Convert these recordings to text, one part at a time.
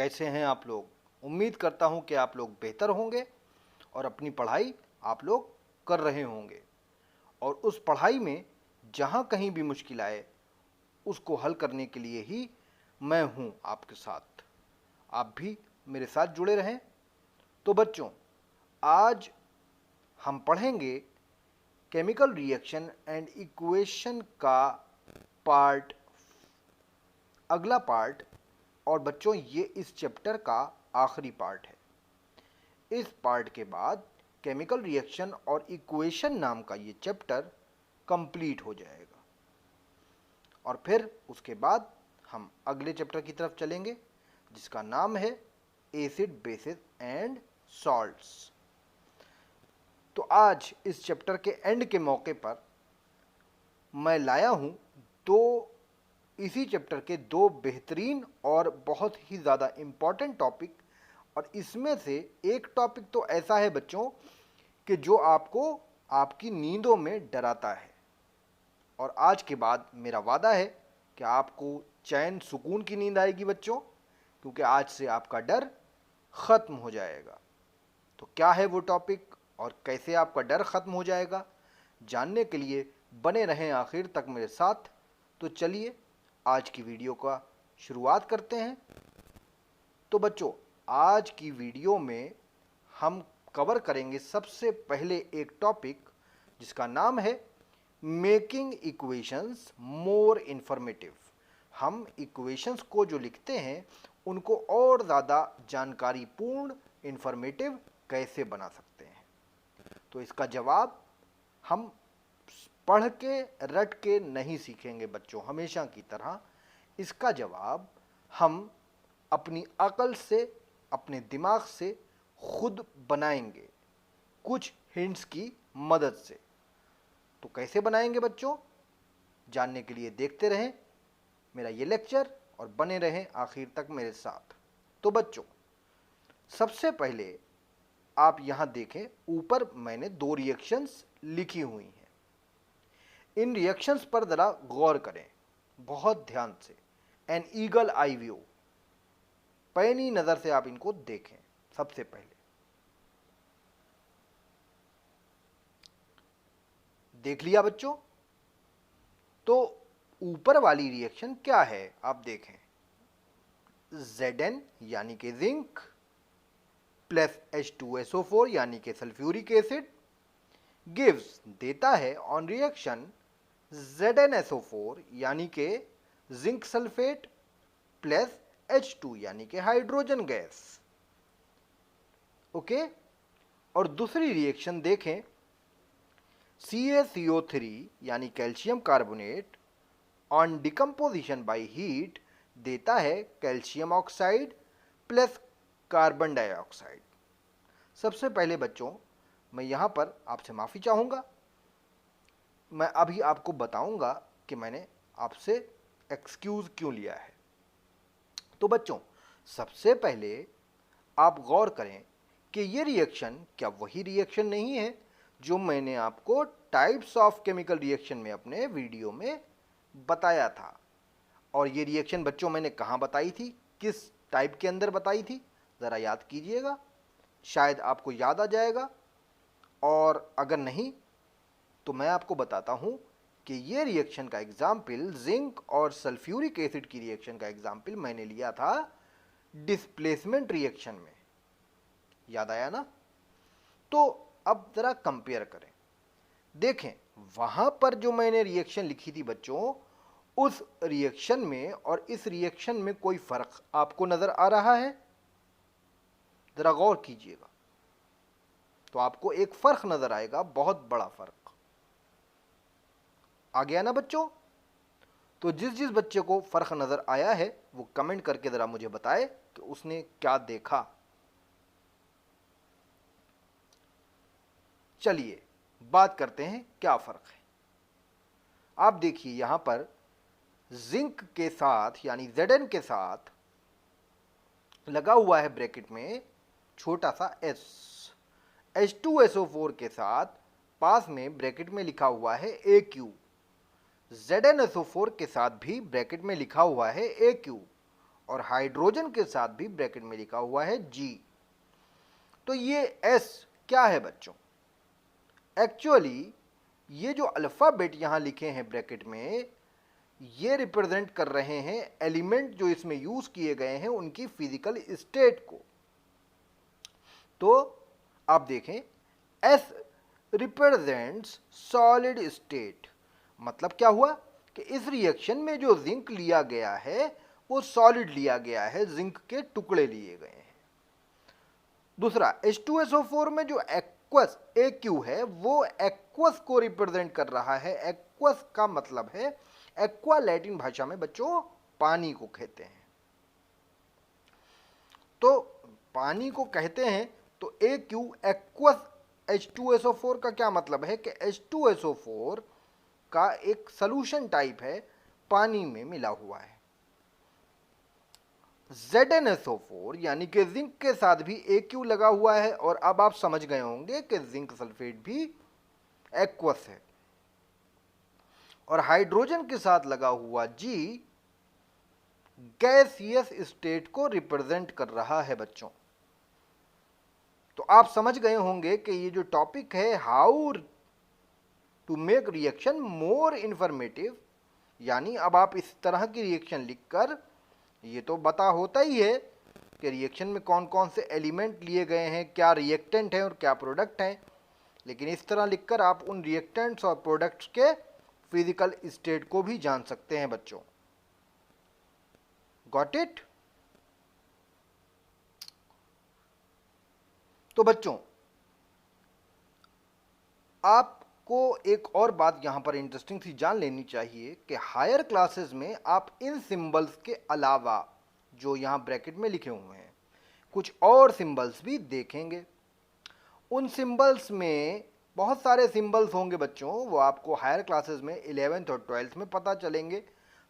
कैसे हैं आप लोग। उम्मीद करता हूं कि आप लोग बेहतर होंगे और अपनी पढ़ाई आप लोग कर रहे होंगे और उस पढ़ाई में जहां कहीं भी मुश्किल आए उसको हल करने के लिए ही मैं हूं आपके साथ। आप भी मेरे साथ जुड़े रहें। तो बच्चों, आज हम पढ़ेंगे केमिकल रिएक्शन एंड इक्वेशन का पार्ट, अगला पार्ट। और बच्चों, ये इस चैप्टर का आखिरी पार्ट है। इस पार्ट के बाद केमिकल रिएक्शन और इक्वेशन नाम का ये चैप्टर कंप्लीट हो जाएगा और फिर उसके बाद हम अगले चैप्टर की तरफ चलेंगे जिसका नाम है एसिड, बेसिस एंड सॉल्ट्स। तो आज इस चैप्टर के एंड के मौके पर मैं लाया हूं इसी चैप्टर के दो बेहतरीन और बहुत ही ज़्यादा इम्पॉर्टेंट टॉपिक। और इसमें से एक टॉपिक तो ऐसा है बच्चों कि जो आपको आपकी नींदों में डराता है और आज के बाद मेरा वादा है कि आपको चैन सुकून की नींद आएगी बच्चों, क्योंकि आज से आपका डर ख़त्म हो जाएगा। तो क्या है वो टॉपिक और कैसे आपका डर ख़त्म हो जाएगा, जानने के लिए बने रहें आखिर तक मेरे साथ। तो चलिए आज की वीडियो का शुरुआत करते हैं। तो बच्चों, आज की वीडियो में हम कवर करेंगे सबसे पहले एक टॉपिक जिसका नाम है मेकिंग इक्वेशंस मोर इन्फॉर्मेटिव। हम इक्वेशंस को जो लिखते हैं उनको और ज़्यादा जानकारीपूर्ण, इन्फॉर्मेटिव कैसे बना सकते हैं। तो इसका जवाब हम पढ़ के रट के नहीं सीखेंगे बच्चों, हमेशा की तरह इसका जवाब हम अपनी अकल से, अपने दिमाग से खुद बनाएंगे कुछ हिंट्स की मदद से। तो कैसे बनाएंगे बच्चों, जानने के लिए देखते रहें मेरा ये लेक्चर और बने रहें आखिर तक मेरे साथ। तो बच्चों, सबसे पहले आप यहां देखें, ऊपर मैंने दो रिएक्शंस लिखी हुई हैं। इन रिएक्शंस पर ज़रा गौर करें बहुत ध्यान से। एन ईगल आई व्यू, पैनी नज़र से आप इनको देखें। सबसे पहले देख लिया बच्चों। तो ऊपर वाली रिएक्शन क्या है आप देखें, Zn यानी कि जिंक प्लस H2SO4 यानी कि सल्फ्यूरिक एसिड गिव्स देता है ऑन रिएक्शन ZnSO4 यानी कि जिंक सल्फेट प्लस H2 यानी कि हाइड्रोजन गैस। ओके। और दूसरी रिएक्शन देखें, CaCO3 यानी calcium carbonate on decomposition by heat देता है calcium oxide plus carbon dioxide. सबसे पहले बच्चों, मैं यहाँ पर आपसे माफ़ी चाहूँगा। मैं अभी आपको बताऊँगा कि मैंने आपसे एक्सक्यूज़ क्यों लिया है। तो बच्चों, सबसे पहले आप गौर करें कि ये रिएक्शन क्या वही रिएक्शन नहीं है जो मैंने आपको टाइप्स ऑफ केमिकल रिएक्शन में अपने वीडियो में बताया था। और ये रिएक्शन बच्चों मैंने कहाँ बताई थी, किस टाइप के अंदर बताई थी, ज़रा याद कीजिएगा, शायद आपको याद आ जाएगा। और अगर नहीं तो मैं आपको बताता हूँ कि ये रिएक्शन का एग्जाम्पल, जिंक और सल्फ्यूरिक एसिड की रिएक्शन का एग्जाम्पल मैंने लिया था डिस्प्लेसमेंट रिएक्शन में। याद आया ना? तो अब ज़रा कंपेयर करें, देखें वहाँ पर जो मैंने रिएक्शन लिखी थी बच्चों, उस रिएक्शन में और इस रिएक्शन में कोई फ़र्क आपको नज़र आ रहा है? ज़रा गौर कीजिएगा तो आपको एक फ़र्क नज़र आएगा, बहुत बड़ा फ़र्क। आ गया ना बच्चों? तो जिस जिस बच्चे को फ़र्क नज़र आया है वो कमेंट करके ज़रा मुझे बताए कि उसने क्या देखा। चलिए बात करते हैं क्या फ़र्क है। आप देखिए यहाँ पर जिंक के साथ यानी Zn के साथ लगा हुआ है ब्रैकेट में छोटा सा s, H2SO4 के साथ पास में ब्रैकेट में लिखा हुआ है AQ, ZnSO4 के साथ भी ब्रैकेट में लिखा हुआ है AQ और हाइड्रोजन के साथ भी ब्रैकेट में लिखा हुआ है G। तो ये S क्या है बच्चों? एक्चुअली ये जो अल्फाबेट यहां लिखे हैं ब्रैकेट में, ये रिप्रेजेंट कर रहे हैं एलिमेंट जो इसमें यूज किए गए हैं उनकी फिजिकल स्टेट को। तो आप देखें, S रिप्रेजेंट्स सॉलिड स्टेट। मतलब क्या हुआ कि इस रिएक्शन में जो जिंक लिया गया है वो सॉलिड लिया गया है, जिंक के टुकड़े लिए गए हैं। दूसरा, H2SO4 में जो एक्वस AQ है वो एक्वस को रिप्रेजेंट कर रहा है। एक्वस का मतलब है, एक्वा लैटिन भाषा में बच्चों पानी को कहते हैं। तो पानी को कहते हैं, तो AQ एक्वस H2SO4 का क्या मतलब है कि H2SO4 का एक सॉल्यूशन टाइप है, पानी में मिला हुआ है। ZnSO4 यानी कि जिंक के साथ भी AQ लगा हुआ है, और अब आप समझ गए होंगे कि जिंक सल्फेट भी एक्वस है। और हाइड्रोजन के साथ लगा हुआ G गैसियस स्टेट को रिप्रेजेंट कर रहा है बच्चों। तो आप समझ गए होंगे कि ये जो टॉपिक है, how to make reaction more informative, यानी अब आप इस तरह की रिएक्शन लिखकर, ये तो बता होता ही है कि रिएक्शन में कौन कौन से एलिमेंट लिए गए हैं, क्या रिएक्टेंट हैं और क्या प्रोडक्ट हैं, लेकिन इस तरह लिखकर आप उन रिएक्टेंट्स और प्रोडक्ट्स के फिजिकल स्टेट को भी जान सकते हैं बच्चों। Got it? तो बच्चों, आपको एक और बात यहां पर इंटरेस्टिंग सी जान लेनी चाहिए कि हायर क्लासेस में आप इन सिंबल्स के अलावा जो यहां ब्रैकेट में लिखे हुए हैं कुछ और सिंबल्स भी देखेंगे। उन सिंबल्स में बहुत सारे सिंबल्स होंगे बच्चों, वो आपको हायर क्लासेस में 11th और 12th में पता चलेंगे।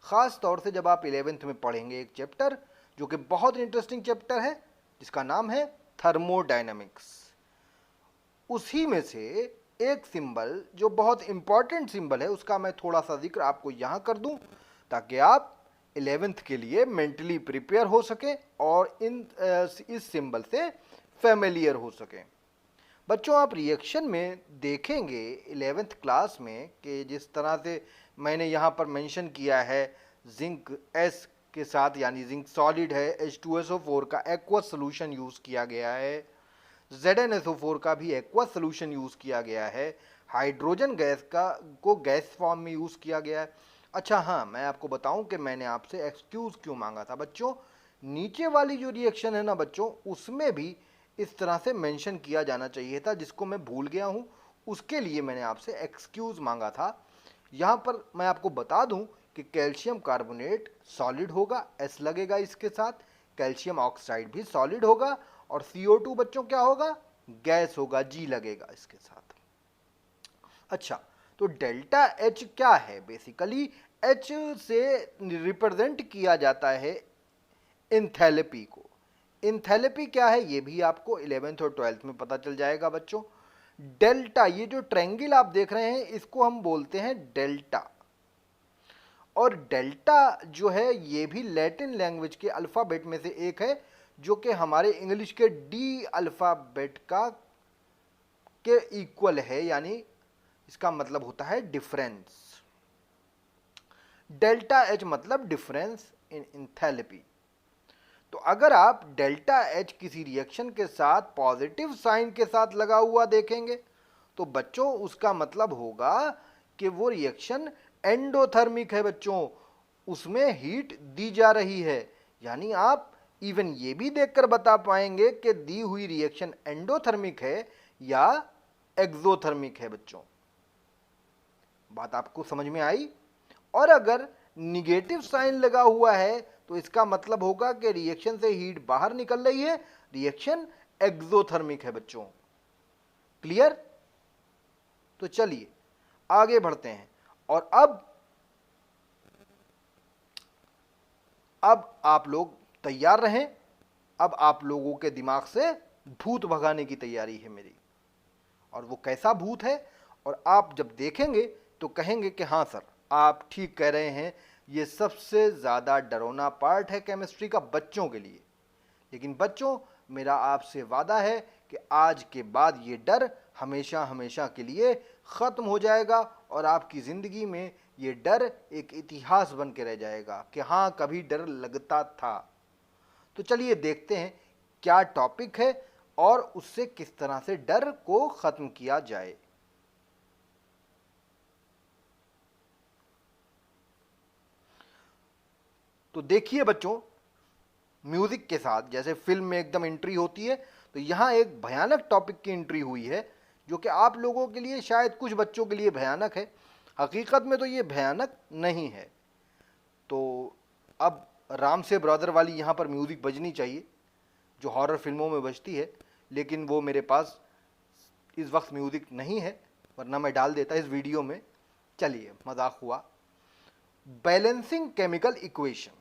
ख़ास तौर से जब आप 11th में पढ़ेंगे एक चैप्टर जो कि बहुत इंटरेस्टिंग चैप्टर है, जिसका नाम है थर्मोडायनामिक्स। उसी में से एक सिंबल जो बहुत इंपॉर्टेंट सिंबल है, उसका मैं थोड़ा सा जिक्र आपको यहाँ कर दूं, ताकि आप 11th के लिए मेंटली प्रिपेयर हो सकें और इस सिंबल से फेमिलियर हो सकें। बच्चों, आप रिएक्शन में देखेंगे 11th क्लास में कि जिस तरह से मैंने यहाँ पर मेंशन किया है, जिंक S के साथ, यानी जिंक सॉलिड है, H2SO4 का एक्वस सोल्यूशन यूज़ किया गया है, ZnSO4 का भी एक्वस सोल्यूशन यूज़ किया गया है, हाइड्रोजन गैस को गैस फॉर्म में यूज़ किया गया है। अच्छा हाँ, मैं आपको बताऊं कि मैंने आपसे एक्सक्यूज़ क्यों मांगा था बच्चों। नीचे वाली जो रिएक्शन है ना बच्चों, उसमें भी इस तरह से मेंशन किया जाना चाहिए था, जिसको मैं भूल गया हूं, उसके लिए मैंने आपसे एक्सक्यूज़ मांगा था। यहाँ पर मैं आपको बता दूं कि कैल्शियम कार्बोनेट सॉलिड होगा, S लगेगा इसके साथ, कैल्शियम ऑक्साइड भी सॉलिड होगा, और CO2 बच्चों क्या होगा? गैस होगा, G लगेगा इसके साथ। अच्छा, तो डेल्टा H क्या है? बेसिकली H से रिप्रेजेंट किया जाता है एंथैल्पी को। एंथैल्पी क्या है ये भी आपको 11th और 12th में पता चल जाएगा बच्चों। डेल्टा, ये जो ट्रायंगल आप देख रहे हैं इसको हम बोलते हैं डेल्टा, और डेल्टा जो है ये भी लैटिन लैंग्वेज के अल्फ़ाबेट में से एक है, जो कि हमारे इंग्लिश के D अल्फ़ाबेट के इक्वल है, यानी इसका मतलब होता है डिफरेंस। डेल्टा H मतलब डिफरेंस इन एंथैल्पी। तो अगर आप डेल्टा H किसी रिएक्शन के साथ पॉजिटिव साइन के साथ लगा हुआ देखेंगे, तो बच्चों उसका मतलब होगा कि वो रिएक्शन एंडोथर्मिक है बच्चों, उसमें हीट दी जा रही है। यानी आप इवन ये भी देखकर बता पाएंगे कि दी हुई रिएक्शन एंडोथर्मिक है या एक्सोथर्मिक है बच्चों। बात आपको समझ में आई? और अगर निगेटिव साइन लगा हुआ है तो इसका मतलब होगा कि रिएक्शन से हीट बाहर निकल रही है, रिएक्शन एक्सोथर्मिक है बच्चों। क्लियर? तो चलिए आगे बढ़ते हैं, और अब आप लोग तैयार रहें। अब आप लोगों के दिमाग से भूत भगाने की तैयारी है मेरी, और वो कैसा भूत है, और आप जब देखेंगे तो कहेंगे कि हाँ सर आप ठीक कह रहे हैं, ये सबसे ज़्यादा डरावना पार्ट है केमिस्ट्री का बच्चों के लिए। लेकिन बच्चों, मेरा आपसे वादा है कि आज के बाद ये डर हमेशा हमेशा के लिए ख़त्म हो जाएगा और आपकी ज़िंदगी में ये डर एक इतिहास बन के रह जाएगा कि हाँ, कभी डर लगता था। तो चलिए देखते हैं क्या टॉपिक है और उससे किस तरह से डर को ख़त्म किया जाए। तो देखिए बच्चों, म्यूजिक के साथ जैसे फिल्म में एकदम एंट्री होती है, तो यहाँ एक भयानक टॉपिक की एंट्री हुई है जो कि आप लोगों के लिए, शायद कुछ बच्चों के लिए भयानक है, हकीकत में तो ये भयानक नहीं है। तो अब राम से ब्रदर वाली यहाँ पर म्यूजिक बजनी चाहिए जो हॉरर फिल्मों में बजती है, लेकिन वो मेरे पास इस वक्त म्यूजिक नहीं है, वरना मैं डाल देता इस वीडियो में। चलिए, मजाक हुआ। Balancing chemical equation.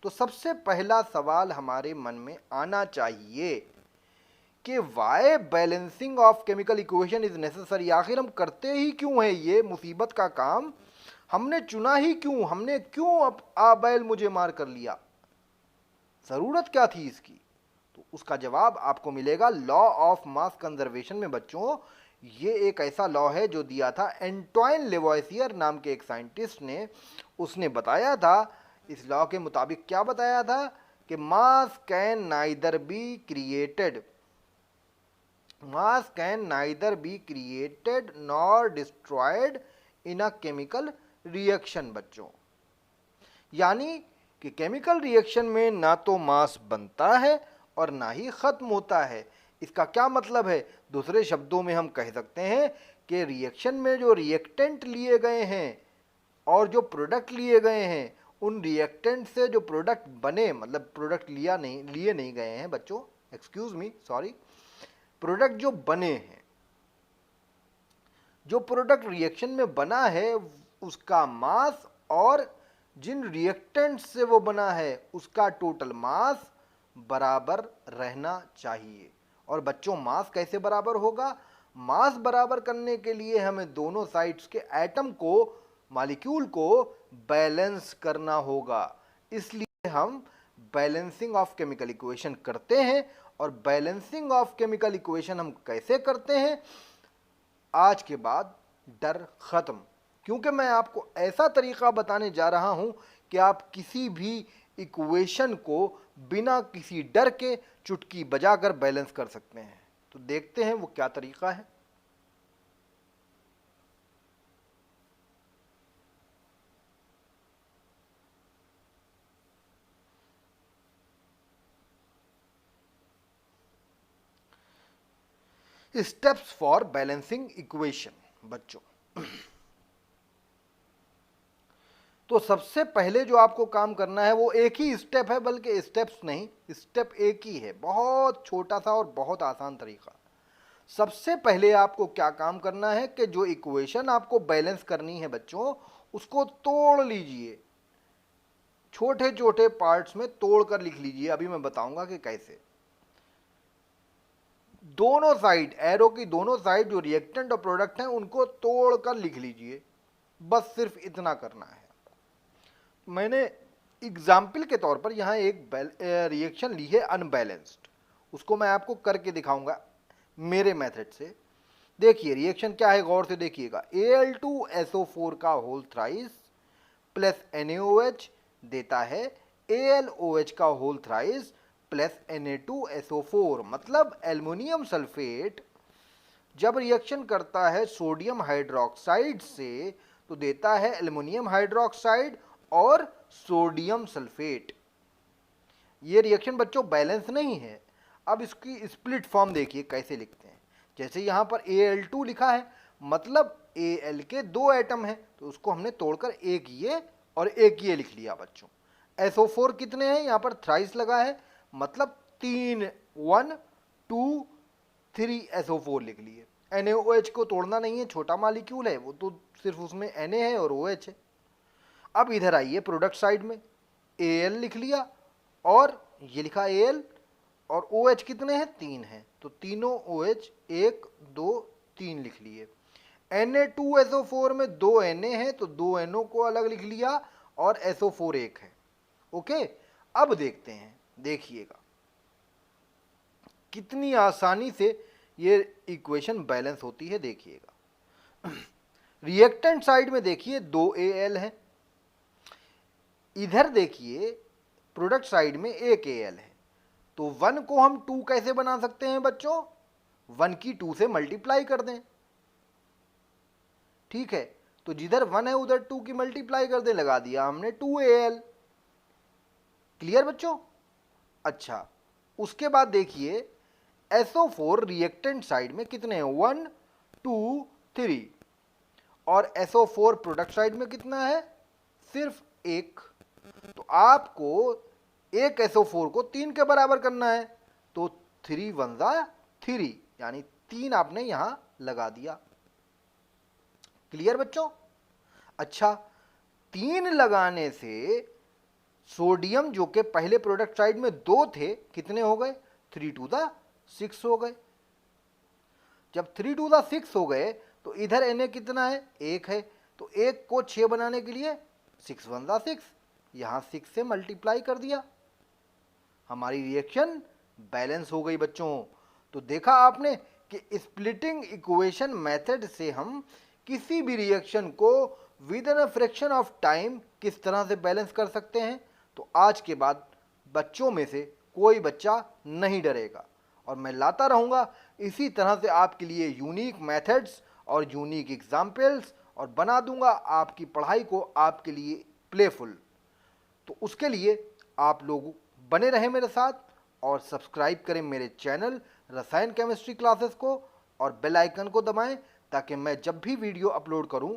तो सबसे पहला सवाल हमारे मन में आना चाहिए कि why balancing of chemical equation is necessary. आखिर हम करते ही क्यों है ये मुसीबत का काम? हमने चुना ही क्यों? हमने क्यों अब आबैल मुझे मार कर लिया? जरूरत क्या थी इसकी? तो उसका जवाब आपको मिलेगा लॉ ऑफ मास कंजर्वेशन में। बच्चों, ये एक ऐसा लॉ है जो दिया था एंटोइन लेवोइसियर नाम के एक साइंटिस्ट ने। उसने बताया था, इस लॉ के मुताबिक क्या बताया था कि मास can neither be created nor destroyed in a chemical reaction. बच्चों, यानी कि केमिकल रिएक्शन में ना तो मास बनता है और ना ही खत्म होता है। इसका क्या मतलब है? दूसरे शब्दों में हम कह सकते हैं कि रिएक्शन में जो रिएक्टेंट लिए गए हैं और जो प्रोडक्ट लिए गए हैं, उन रिएक्टेंट से जो प्रोडक्ट बने, मतलब प्रोडक्ट लिए नहीं गए हैं बच्चों, एक्सक्यूज मी, सॉरी, प्रोडक्ट जो बने हैं, जो प्रोडक्ट रिएक्शन में बना है, उसका मास और जिन रिएक्टेंट से वो बना है उसका टोटल मास बराबर रहना चाहिए। और बच्चों, मास कैसे बराबर होगा? मास बराबर करने के लिए हमें दोनों साइड्स के एटम को, मॉलिक्यूल को बैलेंस करना होगा। इसलिए हम बैलेंसिंग ऑफ केमिकल इक्वेशन करते हैं। और बैलेंसिंग ऑफ केमिकल इक्वेशन हम कैसे करते हैं? आज के बाद डर खत्म, क्योंकि मैं आपको ऐसा तरीका बताने जा रहा हूं कि आप किसी भी इक्वेशन को बिना किसी डर के चुटकी बजाकर बैलेंस कर सकते हैं। तो देखते हैं वो क्या तरीका है। Steps for balancing equation. बच्चों, तो सबसे पहले जो आपको काम करना है वो एक ही स्टेप है, बल्कि स्टेप्स नहीं, स्टेप एक ही है, बहुत छोटा सा और बहुत आसान तरीका। सबसे पहले आपको क्या काम करना है कि जो इक्वेशन आपको बैलेंस करनी है बच्चों, उसको तोड़ लीजिए, छोटे छोटे पार्ट्स में तोड़कर लिख लीजिए। अभी मैं बताऊंगा कि कैसे। दोनों साइड, एरो की दोनों साइड जो रिएक्टेंट और प्रोडक्ट हैं उनको तोड़कर लिख लीजिए। बस सिर्फ इतना करना है। मैंने एग्जाम्पल के तौर पर यहाँ एक रिएक्शन ली है अनबैलेंस्ड, उसको मैं आपको करके दिखाऊंगा मेरे मेथड से। देखिए रिएक्शन क्या है, गौर से देखिएगा। Al2SO4 का होल थ्राइस प्लस NaOH देता है AlOH का होल थ्राइस प्लस Na2SO4, मतलब एल्युमिनियम सल्फेट जब रिएक्शन करता है सोडियम हाइड्रोक्साइड से तो देता है एल्युमिनियम हाइड्रोक्साइड और सोडियम सल्फेट। ये रिएक्शन बच्चों बैलेंस नहीं है। अब इसकी स्प्लिट फॉर्म देखिए कैसे लिखते हैं। जैसे यहाँ पर Al2 लिखा है, मतलब Al के दो एटम हैं, तो उसको हमने तोड़कर एक ये और एक ये लिख लिया बच्चों। SO4 कितने हैं? यहाँ पर थ्राइस लगा है, मतलब 3, 1 2 3 SO4 लिख लिए। NaOH को तोड़ना नहीं है, छोटा मॉलिक्यूल है वो, तो सिर्फ उसमें Na है और OH है। अब इधर आइए प्रोडक्ट साइड में, Al लिख लिया और ये लिखा Al, और OH कितने हैं? 3 हैं, तो तीनों OH 1 2 3 लिख लिए। Na2SO4 में 2 Na है, तो 2 NO को अलग लिख लिया और SO4 एक है। ओके, अब देखते हैं, देखिएगा कितनी आसानी से ये इक्वेशन बैलेंस होती है। देखिएगा रिएक्टेंट साइड में देखिए 2Al है, इधर देखिए प्रोडक्ट साइड में 1Al है। तो 1 को हम 2 कैसे बना सकते हैं बच्चों? 1 की 2 से मल्टीप्लाई कर दें। ठीक है, तो जिधर 1 है उधर 2 की मल्टीप्लाई कर दें, लगा दिया हमने 2Al। क्लियर बच्चों? अच्छा, उसके बाद देखिए SO4 रिएक्टेंट साइड में कितने हैं? 1 2 3। और SO4 प्रोडक्ट साइड में कितना है? सिर्फ एक। तो आपको एक SO4 को 3 के बराबर करना है, तो 3 1 3, यानी 3 आपने यहां लगा दिया। क्लियर बच्चों? अच्छा, 3 लगाने से सोडियम जो कि पहले प्रोडक्ट साइड में 2 थे, कितने हो गए? 3 2 6 हो गए। जब 3 2 6 हो गए तो इधर Na कितना है? 1 है। तो 1 को 6 बनाने के लिए 6 1 6, यहां 6 से मल्टीप्लाई कर दिया, हमारी रिएक्शन बैलेंस हो गई बच्चों। तो देखा आपने कि स्प्लिटिंग इक्वेशन मेथड से हम किसी भी रिएक्शन को with in a fraction of time किस तरह से बैलेंस कर सकते हैं। तो आज के बाद बच्चों में से कोई बच्चा नहीं डरेगा, और मैं लाता रहूँगा इसी तरह से आपके लिए यूनिक मेथड्स और यूनिक एग्जाम्पल्स, और बना दूंगा आपकी पढ़ाई को आपके लिए प्लेफुल। तो उसके लिए आप लोग बने रहें मेरे साथ और सब्सक्राइब करें मेरे चैनल रसायन केमिस्ट्री क्लासेस को, और बेल आइकन को दबाएं ताकि मैं जब भी वीडियो अपलोड करूं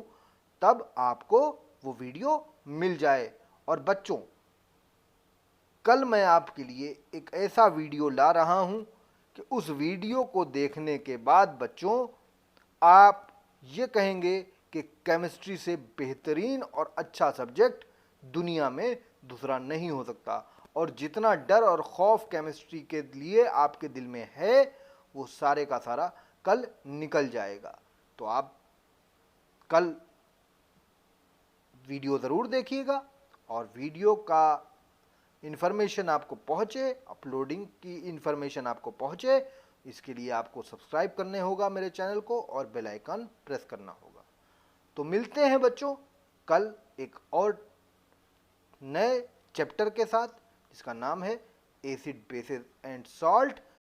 तब आपको वो वीडियो मिल जाए। और बच्चों, कल मैं आपके लिए एक ऐसा वीडियो ला रहा हूं कि उस वीडियो को देखने के बाद बच्चों आप ये कहेंगे कि केमिस्ट्री से बेहतरीन और अच्छा सब्जेक्ट दुनिया में दूसरा नहीं हो सकता, और जितना डर और खौफ केमिस्ट्री के लिए आपके दिल में है वो सारे का सारा कल निकल जाएगा। तो आप कल वीडियो ज़रूर देखिएगा, और वीडियो का इन्फॉर्मेशन आपको पहुँचे, अपलोडिंग की इन्फॉर्मेशन आपको पहुँचे, इसके लिए आपको सब्सक्राइब करने होगा मेरे चैनल को और बेल आइकन प्रेस करना होगा। तो मिलते हैं बच्चों कल एक और नए चैप्टर के साथ, जिसका नाम है एसिड बेसिस एंड सॉल्ट।